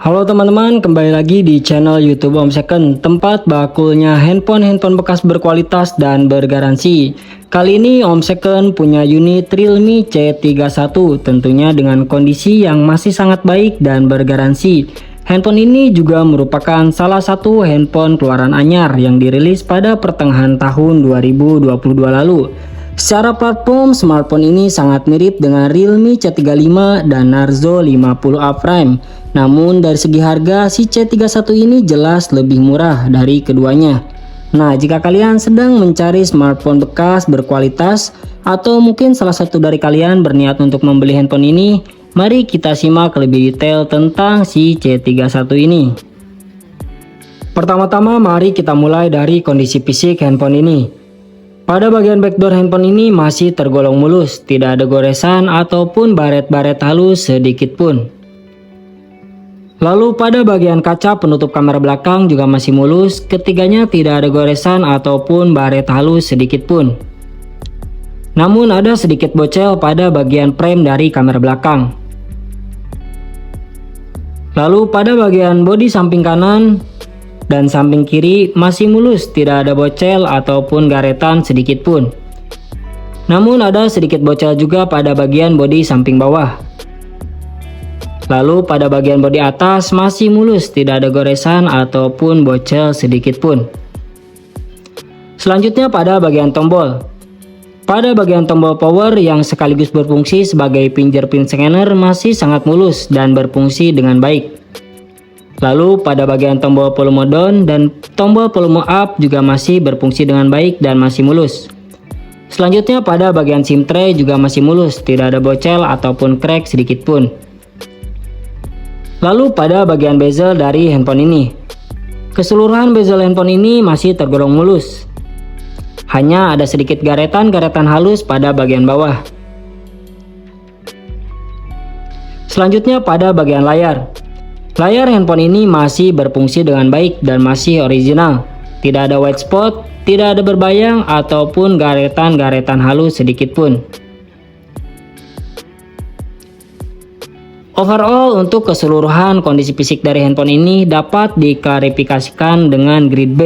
Halo teman-teman, kembali lagi di channel YouTube Om Second, tempat bakulnya handphone bekas berkualitas dan bergaransi. Kali ini Om Second punya unit Realme C31, tentunya dengan kondisi yang masih sangat baik dan bergaransi. Handphone ini juga merupakan salah satu handphone keluaran anyar yang dirilis pada pertengahan tahun 2022 lalu. Secara platform, smartphone ini sangat mirip dengan Realme C35 dan Narzo 50A Prime. Namun dari segi harga, si C31 ini jelas lebih murah dari keduanya. Nah, jika kalian sedang mencari smartphone bekas berkualitas, atau mungkin salah satu dari kalian berniat untuk membeli handphone ini, mari kita simak lebih detail tentang si C31 ini. Pertama-tama mari kita mulai dari kondisi fisik handphone ini. Pada bagian backdoor handphone ini masih tergolong mulus, tidak ada goresan ataupun baret-baret halus sedikit pun. Lalu pada bagian kaca penutup kamera belakang juga masih mulus, ketiganya tidak ada goresan ataupun baret halus sedikit pun. Namun ada sedikit bocel pada bagian frame dari kamera belakang. Lalu pada bagian bodi samping kanan dan samping kiri masih mulus, tidak ada bocel ataupun garetan sedikit pun. Namun ada sedikit bocel juga pada bagian bodi samping bawah. Lalu pada bagian bodi atas masih mulus, tidak ada goresan ataupun bocel sedikit pun. Selanjutnya pada bagian tombol. Pada bagian tombol power yang sekaligus berfungsi sebagai fingerprint scanner masih sangat mulus dan berfungsi dengan baik. Lalu pada bagian tombol volume down dan tombol volume up juga masih berfungsi dengan baik dan masih mulus. Selanjutnya pada bagian SIM tray juga masih mulus, tidak ada bocel ataupun crack sedikit pun. Lalu pada bagian bezel dari handphone ini, keseluruhan bezel handphone ini masih tergolong mulus. Hanya ada sedikit garetan-garetan halus pada bagian bawah. Selanjutnya pada bagian layar. Layar handphone ini masih berfungsi dengan baik dan masih original. Tidak ada white spot, tidak ada berbayang ataupun garetan-garetan halus sedikit pun. Overall, untuk keseluruhan kondisi fisik dari handphone ini dapat diklarifikasikan dengan grade B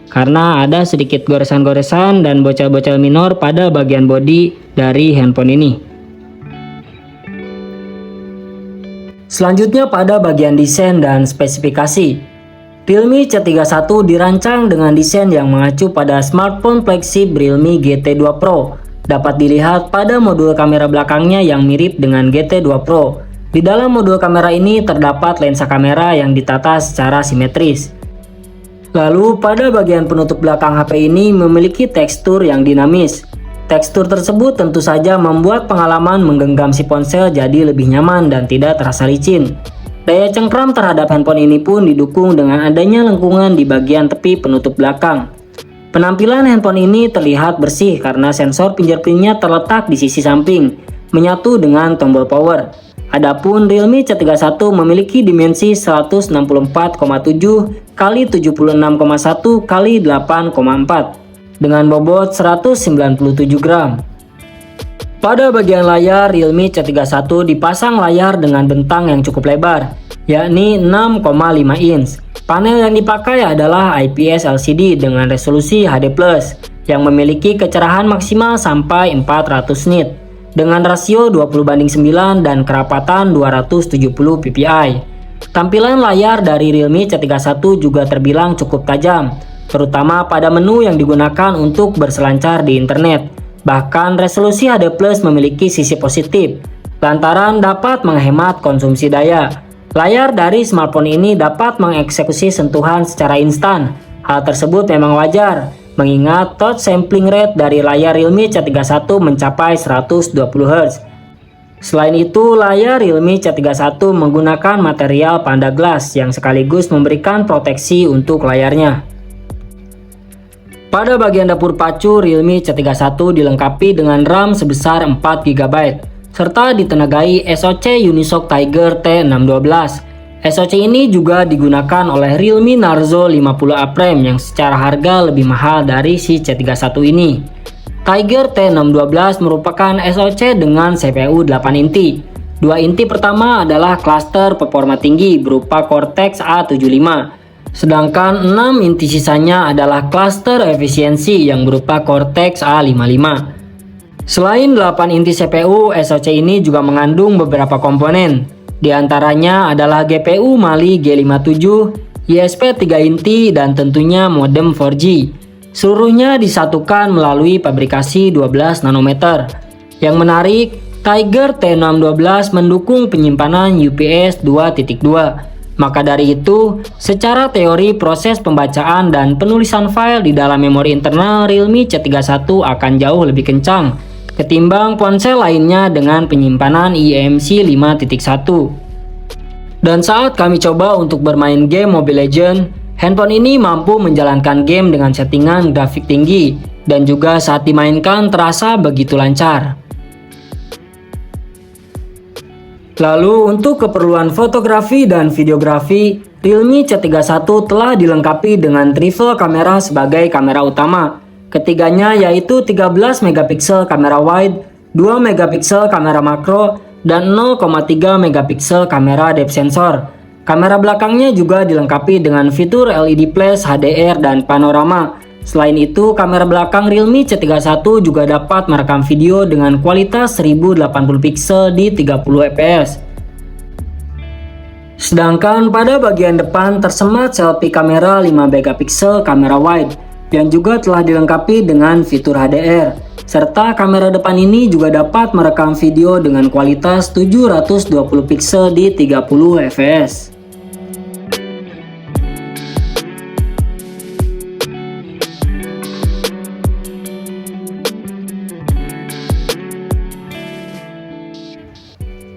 karena ada sedikit goresan-goresan dan bocel-bocel minor pada bagian bodi dari handphone ini. Selanjutnya pada bagian desain dan spesifikasi. Realme C31 dirancang dengan desain yang mengacu pada smartphone flagship Realme GT2 Pro. Dapat dilihat pada modul kamera belakangnya yang mirip dengan GT2 Pro. Di dalam modul kamera ini terdapat lensa kamera yang ditata secara simetris. Lalu pada bagian penutup belakang HP ini memiliki tekstur yang dinamis. Tekstur tersebut tentu saja membuat pengalaman menggenggam si ponsel jadi lebih nyaman dan tidak terasa licin. Daya cengkram terhadap handphone ini pun didukung dengan adanya lengkungan di bagian tepi penutup belakang. Penampilan handphone ini terlihat bersih karena sensor fingerprintnya terletak di sisi samping, menyatu dengan tombol power. Adapun Realme C31 memiliki dimensi 164,7 x 76,1 x 8,4 dengan bobot 197 gram. Pada bagian layar, Realme C31 dipasang layar dengan bentang yang cukup lebar, yakni 6,5 inch. Panel yang dipakai adalah IPS LCD dengan resolusi HD+, yang memiliki kecerahan maksimal sampai 400 nit. Dengan rasio 20:9 dan kerapatan 270 ppi. Tampilan layar dari Realme C31 juga terbilang cukup tajam, terutama pada menu yang digunakan untuk berselancar di internet. Bahkan resolusi HD Plus memiliki sisi positif, lantaran dapat menghemat konsumsi daya. Layar dari smartphone ini dapat mengeksekusi sentuhan secara instan. Hal tersebut memang wajar, mengingat touch sampling rate dari layar Realme C31 mencapai 120 Hz. Selain itu, layar Realme C31 menggunakan material Panda Glass yang sekaligus memberikan proteksi untuk layarnya. Pada bagian dapur pacu, Realme C31 dilengkapi dengan RAM sebesar 4 GB, serta ditenagai SoC Unisoc Tiger T612. SoC ini juga digunakan oleh Realme Narzo 50A Prime yang secara harga lebih mahal dari si C31 ini. Tiger T612 merupakan SoC dengan CPU 8 inti. Dua inti pertama adalah klaster performa tinggi berupa Cortex A75. Sedangkan 6 inti sisanya adalah klaster efisiensi yang berupa Cortex A55. Selain 8 inti CPU, SoC ini juga mengandung beberapa komponen. Di antaranya adalah GPU Mali G57, ISP 3 inti, dan tentunya modem 4G. Seluruhnya disatukan melalui pabrikasi 12 nanometer. Yang menarik, Tiger T612 mendukung penyimpanan UPS 2.2. Maka dari itu, secara teori proses pembacaan dan penulisan file di dalam memori internal Realme C31 akan jauh lebih kencang ketimbang ponsel lainnya dengan penyimpanan eMMC 5.1. Dan saat kami coba untuk bermain game Mobile Legends, handphone ini mampu menjalankan game dengan settingan grafik tinggi dan juga saat dimainkan terasa begitu lancar. Lalu untuk keperluan fotografi dan videografi, Realme C31 telah dilengkapi dengan triple kamera sebagai kamera utama. Ketiganya yaitu 13 megapiksel kamera wide, 2 megapiksel kamera makro, dan 0,3 megapiksel kamera depth sensor. Kamera belakangnya juga dilengkapi dengan fitur LED flash, HDR, dan panorama. Selain itu, kamera belakang Realme C31 juga dapat merekam video dengan kualitas 1080 pixel di 30 fps. Sedangkan pada bagian depan tersemat selfie kamera 5 megapiksel kamera wide yang juga telah dilengkapi dengan fitur HDR. Serta kamera depan ini juga dapat merekam video dengan kualitas 720 pixel di 30 fps.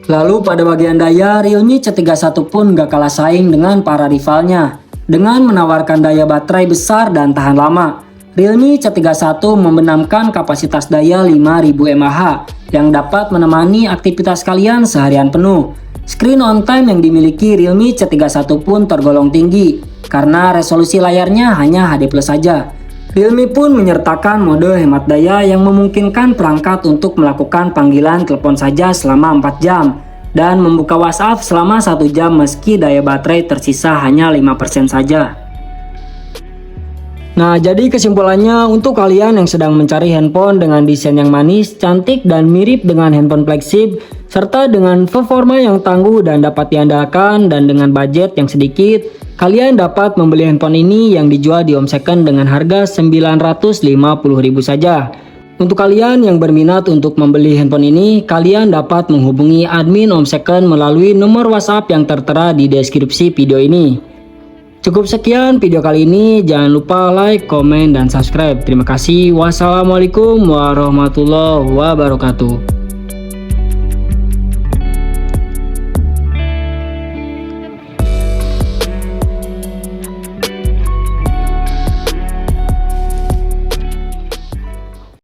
Lalu pada bagian daya, Realme C31 pun gak kalah saing dengan para rivalnya. Dengan menawarkan daya baterai besar dan tahan lama, Realme C31 membenamkan kapasitas daya 5000 mAh yang dapat menemani aktivitas kalian seharian penuh. Screen on time yang dimiliki Realme C31 pun tergolong tinggi karena resolusi layarnya hanya HD+ saja. Realme pun menyertakan mode hemat daya yang memungkinkan perangkat untuk melakukan panggilan telepon saja selama 4 jam dan membuka WhatsApp selama 1 jam meski daya baterai tersisa hanya 5% saja. Nah, jadi kesimpulannya untuk kalian yang sedang mencari handphone dengan desain yang manis, cantik, dan mirip dengan handphone flagship, serta dengan performa yang tangguh dan dapat diandalkan dan dengan budget yang sedikit, kalian dapat membeli handphone ini yang dijual di Home Second dengan harga 950.000 saja. Untuk kalian yang berminat untuk membeli handphone ini, kalian dapat menghubungi admin Home Second melalui nomor WhatsApp yang tertera di deskripsi video ini. Cukup sekian video kali ini, jangan lupa like, komen, dan subscribe. Terima kasih. Wassalamualaikum warahmatullahi wabarakatuh.